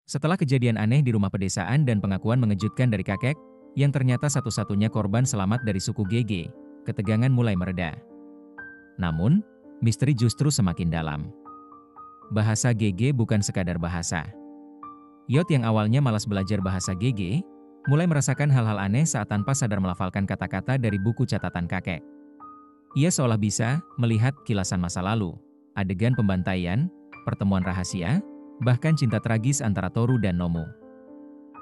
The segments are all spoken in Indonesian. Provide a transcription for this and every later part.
Setelah kejadian aneh di rumah pedesaan dan pengakuan mengejutkan dari kakek, yang ternyata satu-satunya korban selamat dari suku GG, ketegangan mulai mereda. Namun, misteri justru semakin dalam. Bahasa GG bukan sekadar bahasa. Yot yang awalnya malas belajar bahasa GG, mulai merasakan hal-hal aneh saat tanpa sadar melafalkan kata-kata dari buku catatan kakek. Ia seolah bisa melihat kilasan masa lalu, adegan pembantaian, pertemuan rahasia, bahkan cinta tragis antara Toru dan Nomu.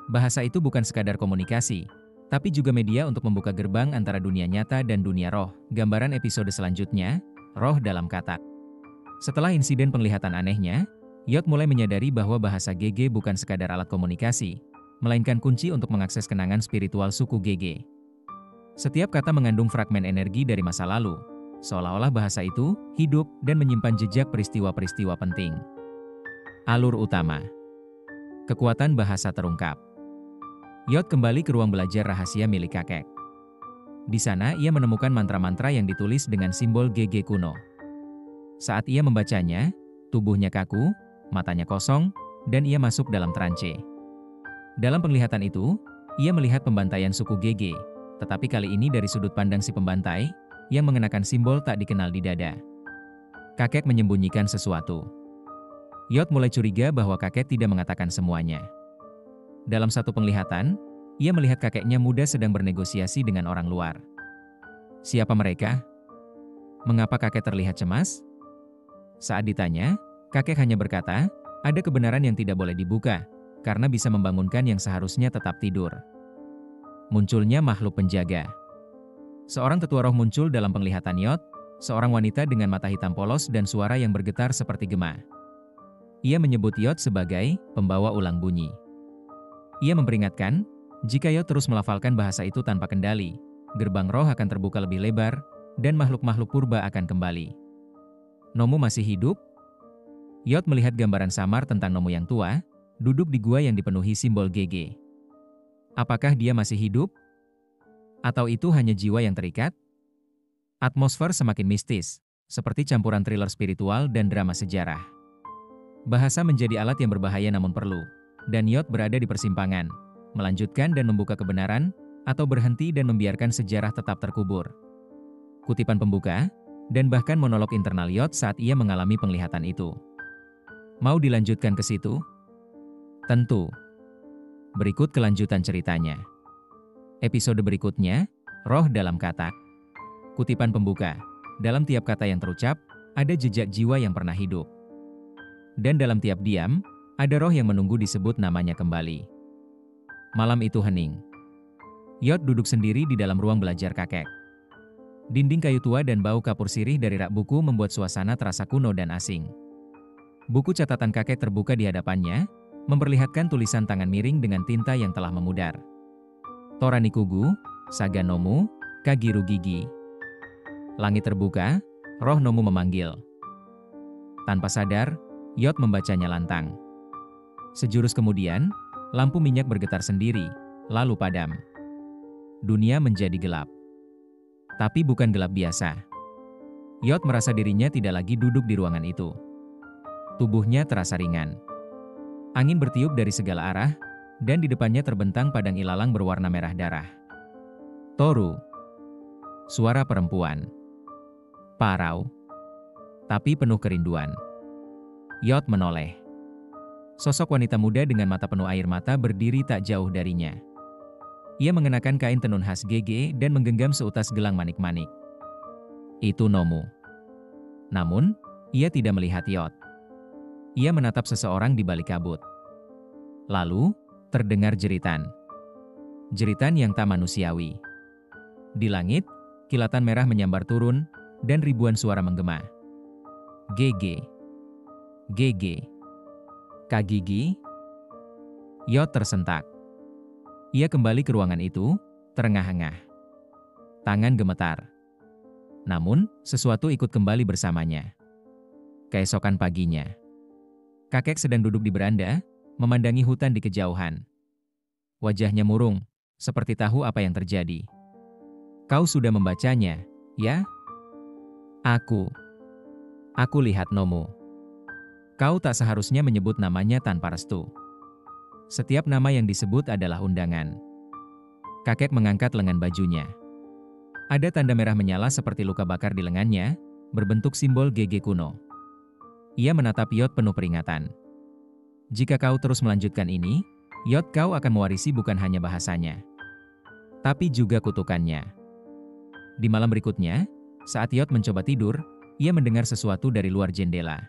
Bahasa itu bukan sekadar komunikasi, tapi juga media untuk membuka gerbang antara dunia nyata dan dunia roh. Gambaran episode selanjutnya, roh dalam kata. Setelah insiden penglihatan anehnya, Yot mulai menyadari bahwa bahasa GG bukan sekadar alat komunikasi, melainkan kunci untuk mengakses kenangan spiritual suku GG. Setiap kata mengandung fragmen energi dari masa lalu, seolah-olah bahasa itu hidup dan menyimpan jejak peristiwa-peristiwa penting. Alur utama. Kekuatan bahasa terungkap. Yot kembali ke ruang belajar rahasia milik kakek. Di sana ia menemukan mantra-mantra yang ditulis dengan simbol GG kuno. Saat ia membacanya, tubuhnya kaku, matanya kosong, dan ia masuk dalam trance. Dalam penglihatan itu, ia melihat pembantaian suku GG, tetapi kali ini dari sudut pandang si pembantai, yang mengenakan simbol tak dikenal di dada. Kakek menyembunyikan sesuatu. Yot mulai curiga bahwa kakek tidak mengatakan semuanya. Dalam satu penglihatan, ia melihat kakeknya muda sedang bernegosiasi dengan orang luar. Siapa mereka? Mengapa kakek terlihat cemas? Saat ditanya, kakek hanya berkata, ada kebenaran yang tidak boleh dibuka, karena bisa membangunkan yang seharusnya tetap tidur. Munculnya makhluk penjaga. Seorang tetua roh muncul dalam penglihatan Yot, seorang wanita dengan mata hitam polos dan suara yang bergetar seperti gema. Ia menyebut Yot sebagai pembawa ulang bunyi. Ia memperingatkan, jika Yot terus melafalkan bahasa itu tanpa kendali, gerbang roh akan terbuka lebih lebar, dan makhluk-makhluk purba akan kembali. Nomu masih hidup? Yot melihat gambaran samar tentang Nomu yang tua, duduk di gua yang dipenuhi simbol GG. Apakah dia masih hidup? Atau itu hanya jiwa yang terikat? Atmosfer semakin mistis, seperti campuran thriller spiritual dan drama sejarah. Bahasa menjadi alat yang berbahaya namun perlu, dan Yot berada di persimpangan, melanjutkan dan membuka kebenaran, atau berhenti dan membiarkan sejarah tetap terkubur. Kutipan pembuka, dan bahkan monolog internal Yot saat ia mengalami penglihatan itu. Mau dilanjutkan ke situ? Tentu. Berikut kelanjutan ceritanya. Episode berikutnya, roh dalam kata. Kutipan pembuka, dalam tiap kata yang terucap, ada jejak jiwa yang pernah hidup. Dan dalam tiap diam, ada roh yang menunggu disebut namanya kembali. Malam itu hening. Yot duduk sendiri di dalam ruang belajar kakek. Dinding kayu tua dan bau kapur sirih dari rak buku membuat suasana terasa kuno dan asing. Buku catatan kakek terbuka di hadapannya, memperlihatkan tulisan tangan miring dengan tinta yang telah memudar. Toranikugu, Saga Nomu, Kagiru Gigi. Langit terbuka, roh Nomu memanggil. Tanpa sadar, Yot membacanya lantang. Sejurus kemudian, lampu minyak bergetar sendiri, lalu padam. Dunia menjadi gelap. Tapi bukan gelap biasa. Yot merasa dirinya tidak lagi duduk di ruangan itu. Tubuhnya terasa ringan. Angin bertiup dari segala arah, dan di depannya terbentang padang ilalang berwarna merah darah. Toru. Suara perempuan. Parau. Tapi penuh kerinduan. Yot menoleh. Sosok wanita muda dengan mata penuh air mata berdiri tak jauh darinya. Ia mengenakan kain tenun khas GG dan menggenggam seutas gelang manik-manik. Itu Nomu. Namun, ia tidak melihat Yot. Ia menatap seseorang di balik kabut. Lalu, terdengar jeritan. Jeritan yang tak manusiawi. Di langit, kilatan merah menyambar turun, dan ribuan suara menggema. GG. GG. Kagigi. Yot tersentak. Ia kembali ke ruangan itu, terengah-engah. Tangan gemetar. Namun, sesuatu ikut kembali bersamanya. Keesokan paginya, kakek sedang duduk di beranda, memandangi hutan di kejauhan. Wajahnya murung, seperti tahu apa yang terjadi. Kau sudah membacanya, ya? Aku lihat Nomu. Kau tak seharusnya menyebut namanya tanpa restu. Setiap nama yang disebut adalah undangan. Kakek mengangkat lengan bajunya. Ada tanda merah menyala seperti luka bakar di lengannya, berbentuk simbol GG kuno. Ia menatap Yot penuh peringatan. Jika kau terus melanjutkan ini, Yot, kau akan mewarisi bukan hanya bahasanya, tapi juga kutukannya. Di malam berikutnya, saat Yot mencoba tidur, ia mendengar sesuatu dari luar jendela.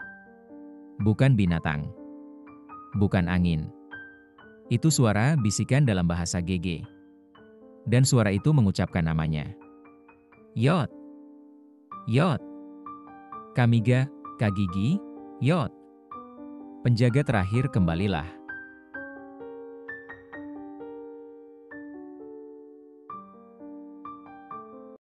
Bukan binatang. Bukan angin. Itu suara bisikan dalam bahasa GG. Dan suara itu mengucapkan namanya. Yot. Yot. Kamiga, Kagigi, Yot. Penjaga terakhir kembalilah.